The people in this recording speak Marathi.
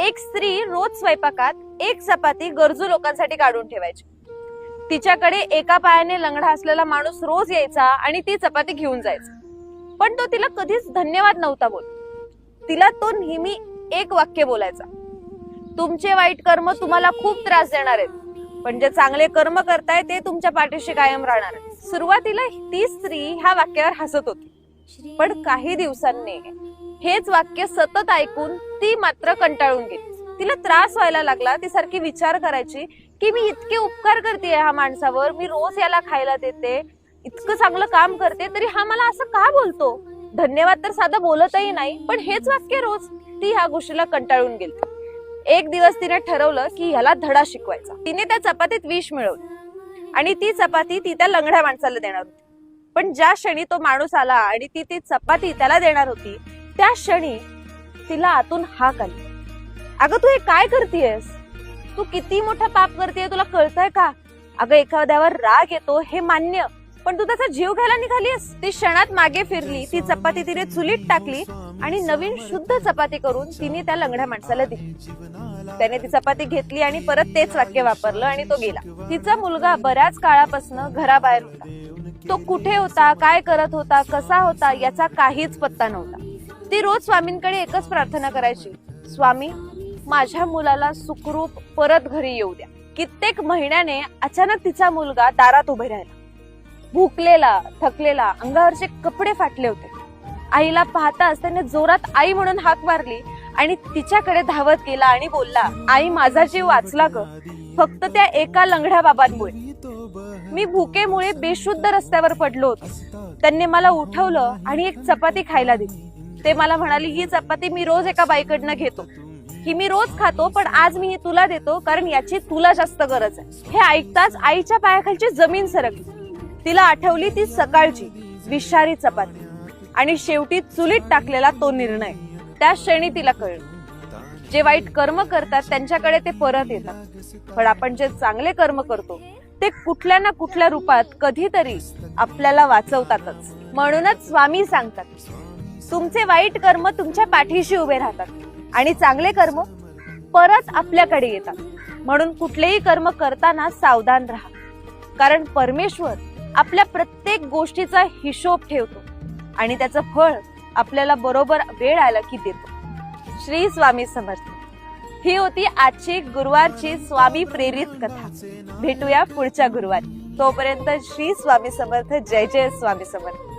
एक स्त्री रोज स्वयंपाकात एक चपाती गरजू लोकांसाठी काढून ठेवायची. तिच्याकडे एका पायाने लंगडा असलेला माणूस रोज यायचा आणि ती चपाती घेऊन जायचा. पण तो तिला कधीच धन्यवाद नव्हता बोल. तिला तो नेहमी एक वाक्य बोलायचा, तुमचे वाईट कर्म तुम्हाला खूप त्रास देणार आहेत, पण जे चांगले कर्म करताय ते तुमच्या पाठीशी कायम राहणार आहेत. सुरुवातीला ती स्त्री ह्या वाक्यावर हसत होती, पण काही दिवसांनी हेच वाक्य सतत ऐकून ती मात्र कंटाळून गेली. तिला त्रास व्हायला लागला. ती सारखी विचार करायची की मी इतके उपकार करते ह्या माणसावर, मी रोज याला खायला देते, इतकं चांगलं काम करते, तरी हा मला असं का बोलतो, धन्यवाद तर साधं बोलतही नाही, पण हेच वाक्य रोज. ती ह्या गोष्टीला कंटाळून गेली. एक दिवस तिने ठरवलं की ह्याला धडा शिकवायचा. तिने त्या चपातीत विष मिळवलं आणि ती चपाती ती त्या लंगड्या माणसाला देणार होती. पण ज्या क्षणी तो माणूस आला आणि ती चपाती त्याला देणार होती, त्या क्षणी तिला आतून हाक आली, अगं तू हे काय करतेयस, तू किती मोठा पाप करतेय, तुला कळतंय का? अगं एखाद्यावर राग येतो हे मान्य, पण तू त्याचा जीव घ्यायला निघालीस. ती क्षणात मागे फिरली, ती चपाती तिने चुलीत टाकली आणि नवीन शुद्ध चपाती करून तिने त्या लंगड्या माणसाला दिली. त्याने ती चपाती घेतली आणि परत तेच वाक्य वापरलं आणि तो गेला. तिचा मुलगा बऱ्याच काळापासून घराबाहेर होता. तो कुठे होता, काय करत होता, कसा होता याचा काहीच पत्ता नव्हता. ती रोज स्वामींकडे एकच प्रार्थना करायची, स्वामी माझ्या मुलाला सुखरूप परत घरी येऊ द्या. कित्येक महिन्याने अचानक तिचा मुलगा दारात उभे राहिला, भुकलेला, थकलेला, अंगावरचे कपडे फाटले होते. आईला पाहताच त्याने जोरात आई म्हणून हाक मारली आणि तिच्याकडे धावत गेला आणि बोलला, आई माझा जीव वाचला ग, फक्त त्या एका लंगड्या बाबांमुळे. मी भुकेमुळे बेशुद्ध रस्त्यावर पडलो होतो. त्यांनी मला उठवलं आणि एक चपाती खायला दिली. ते मला म्हणाली, ही चपाती मी रोज एका बाईकडनं घेतो, ही मी रोज खातो, पण आज मी ही तुला देतो कारण याची तुला जास्त गरज आहे. हे ऐकताच आईच्या पायाखालची जमीन सरकली. तिला आठवली ती सकाळची विषारी चपाती आणि शेवटी चुलीत टाकलेला तो निर्णय. त्या क्षणी तिला कळलं, जे वाईट कर्म करतात त्यांच्याकडे ते परत येतात, पण आपण जे चांगले कर्म करतो ते कुठल्या ना कुठल्या रूपात कधीतरी आपल्याला वाचवतातच. म्हणूनच स्वामी सांगतात, तुमचे वाईट कर्म तुमच्या पाठीशी उभे राहतात आणि चांगले कर्म परत आपल्याकडे येतात. म्हणून कुठलेही कर्म करताना सावधान राहा, कारण परमेश्वर आपल्या प्रत्येक गोष्टीचा हिशोब ठेवतो आणि त्याचं फळ आपल्याला बरोबर वेळ आला की देतो. श्री स्वामी समर्थ. ही होती आजची गुरुवारची स्वामी प्रेरित कथा. भेटूया पुढच्या गुरुवारी. तोपर्यंत श्री स्वामी समर्थ. जय जय स्वामी समर्थ.